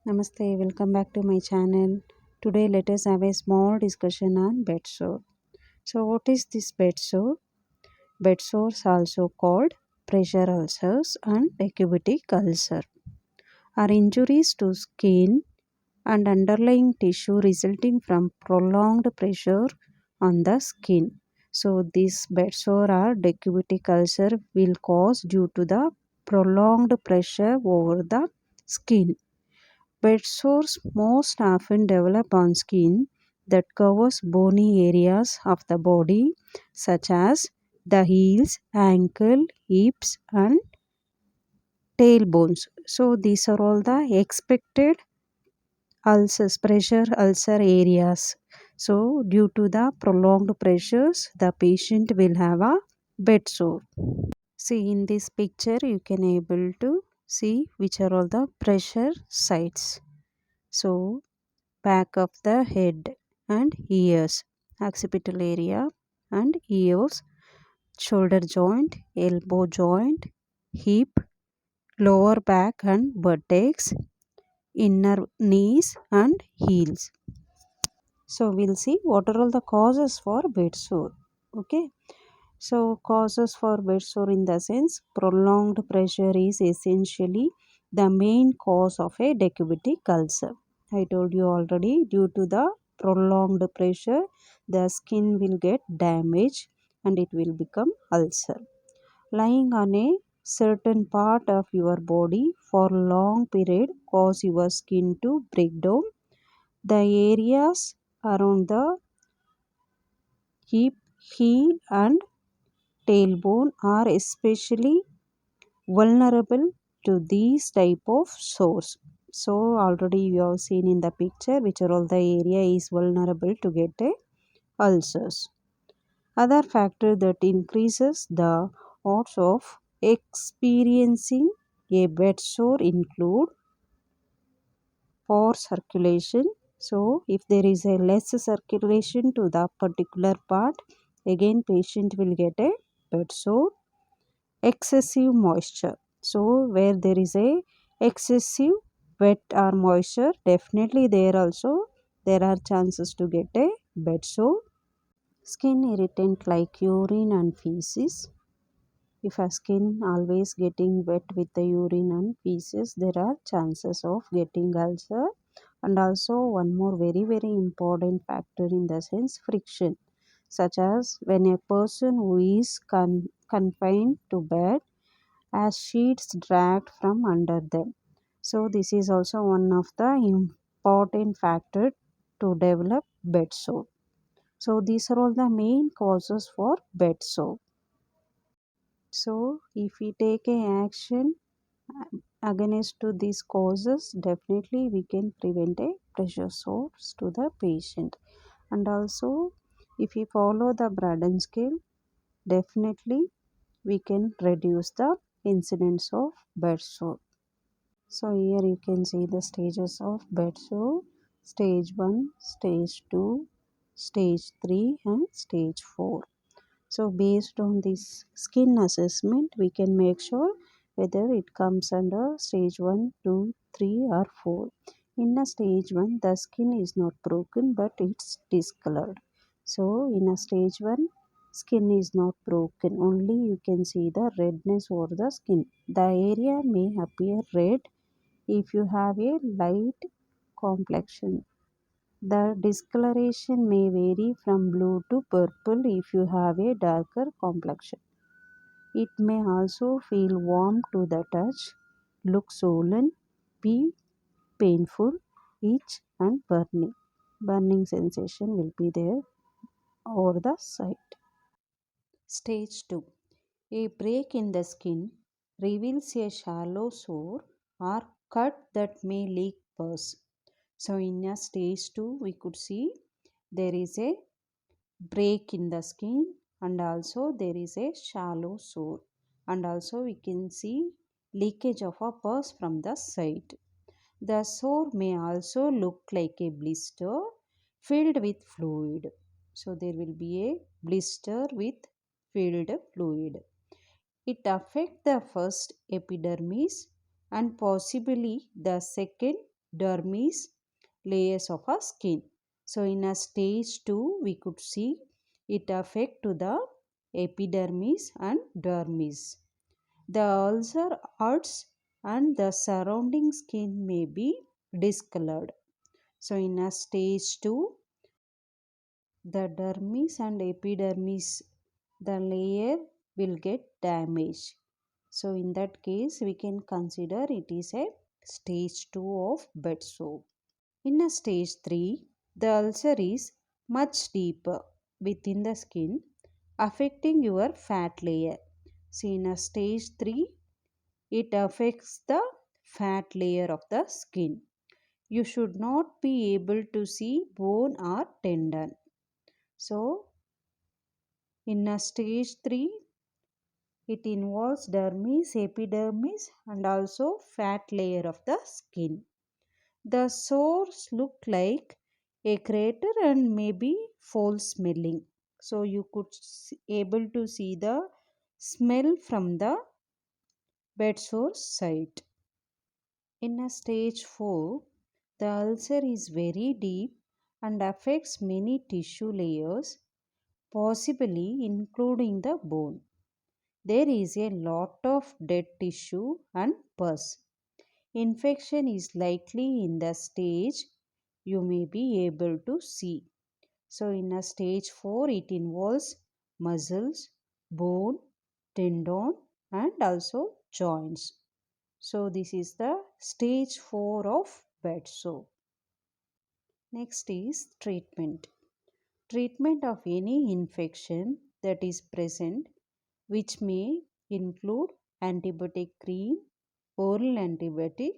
Namaste, welcome back to my channel. Today, let us have a small discussion on bedsore. So, what is this bedsore? Bedsores, also called pressure ulcers and acubitic ulcer, are injuries to skin and underlying tissue resulting from prolonged pressure on the skin. So, this bedsore or decubitic ulcer will cause due to the prolonged pressure over the skin. Bed sores most often develop on skin that covers bony areas of the body, such as the heels, ankle, hips, and tailbones. So, these are all the expected ulcers, pressure ulcer areas. So, due to the prolonged pressures, the patient will have a bed sore. See, in this picture, you can able to see which are all the pressure sites. So, back of the head and ears, occipital area and ears, shoulder joint, elbow joint, hip, lower back and buttocks, inner knees and heels. So we'll see what are all the causes for bed sore. Okay. So causes for bed sore in the sense prolonged pressure is essentially the main cause of a decubitic ulcer. I told you already, due to the prolonged pressure, the skin will get damaged and it will become ulcer. Lying on a certain part of your body for long period cause your skin to break down. The areas around the hip, heel and tailbone are especially vulnerable to these type of sores. So already you have seen in the picture which are all the area is vulnerable to get a ulcers. Other factor that increases the odds of experiencing a bed sore include poor circulation. So if there is a less circulation to the particular part, again patient will get a bed sore. Excessive moisture. So where there is a excessive wet or moisture, definitely there also there are chances to get a bed sore. Skin irritant like urine and feces. If a skin always getting wet with the urine and feces, there are chances of getting ulcer. And also one more very important factor in the sense friction, such as when a person who is confined to bed as sheets dragged from under them. So this is also one of the important factor to develop bed sore. So these are all the main causes for bed sore. So if we take a action against to these causes, definitely we can prevent a pressure sores to the patient. And also if we follow the Braden scale, definitely we can reduce the incidence of bed sore. So here you can see the stages of bed sore: stage 1, stage 2, stage 3 and stage 4. So based on this skin assessment, we can make sure whether it comes under stage 1, 2, 3 or 4. In a stage 1, the skin is not broken but it's discolored. So in a stage 1, skin is not broken, only you can see the redness over the skin. The area may appear red if you have a light complexion. The discoloration may vary from blue to purple if you have a darker complexion. It may also feel warm to the touch, look swollen, be painful, itch and burning. Burning sensation will be there over the site. Stage 2. A break in the skin reveals a shallow sore or cut that may leak pus. So in a stage 2 we could see there is a break in the skin and also there is a shallow sore, and also we can see leakage of a pus from the side. The sore may also look like a blister filled with fluid. So there will be a blister with filled fluid. It affects the first epidermis and possibly the second dermis layers of our skin. So in a stage 2 we could see it affect to the epidermis and dermis. The ulcer hurts and the surrounding skin may be discolored. So in a stage 2 the dermis and epidermis, the layer will get damaged. So in that case we can consider it is a stage 2 of bedsore. In a stage 3 the ulcer is much deeper within the skin, affecting your fat layer. So in a stage 3 it affects the fat layer of the skin. You should not be able to see bone or tendon. So in a stage 3 it involves dermis, epidermis and also fat layer of the skin. The sores look like a crater and maybe foul smelling. So you could able to see the smell from the bedsore site. In a stage 4, the ulcer is very deep and affects many tissue layers, possibly including the bone. There is a lot of dead tissue and pus. Infection is likely in the stage you may be able to see. So, in a stage 4, it involves muscles, bone, tendon, and also joints. So, this is the stage 4 of bedsore. Next is treatment. Treatment of any infection that is present, which may include antibiotic cream, oral antibiotic,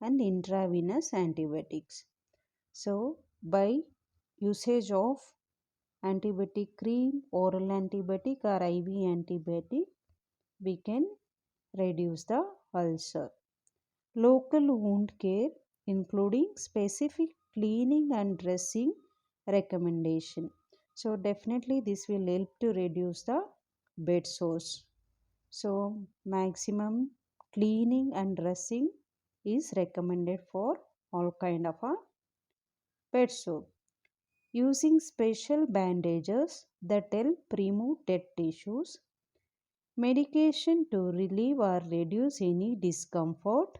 and intravenous antibiotics. So, by usage of antibiotic cream, oral antibiotic, or IV antibiotic, we can reduce the ulcer. Local wound care, including specific cleaning and dressing recommendation. So, definitely, this will help to reduce the bed sores. So, maximum cleaning and dressing is recommended for all kind of a bed sore. Using special bandages that help remove dead tissues, medication to relieve or reduce any discomfort.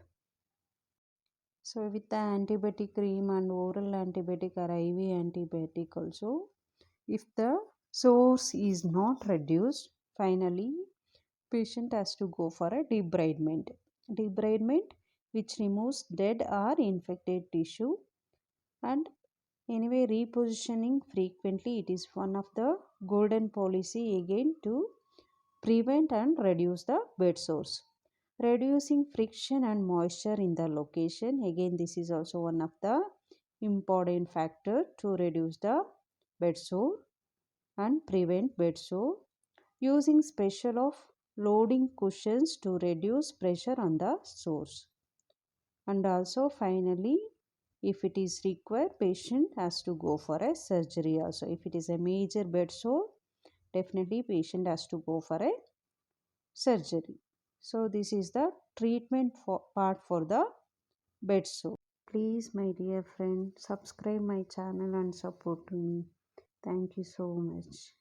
So, with the antibiotic cream and oral antibiotic or IV antibiotic also, if the source is not reduced, finally patient has to go for a debridement. Debridement which removes dead or infected tissue, and anyway repositioning frequently, it is one of the golden policy again to prevent and reduce the bed sores. Reducing friction and moisture in the location, again this is also one of the important factor to reduce the bed sore and prevent bed sore. Using special of loading cushions to reduce pressure on the sores. And also finally, if it is required, patient has to go for a surgery also. If it is a major bed sore, definitely patient has to go for a surgery. So this is the treatment for part for the bed sore. Please, my dear friend, subscribe my channel and support me. Thank you so much.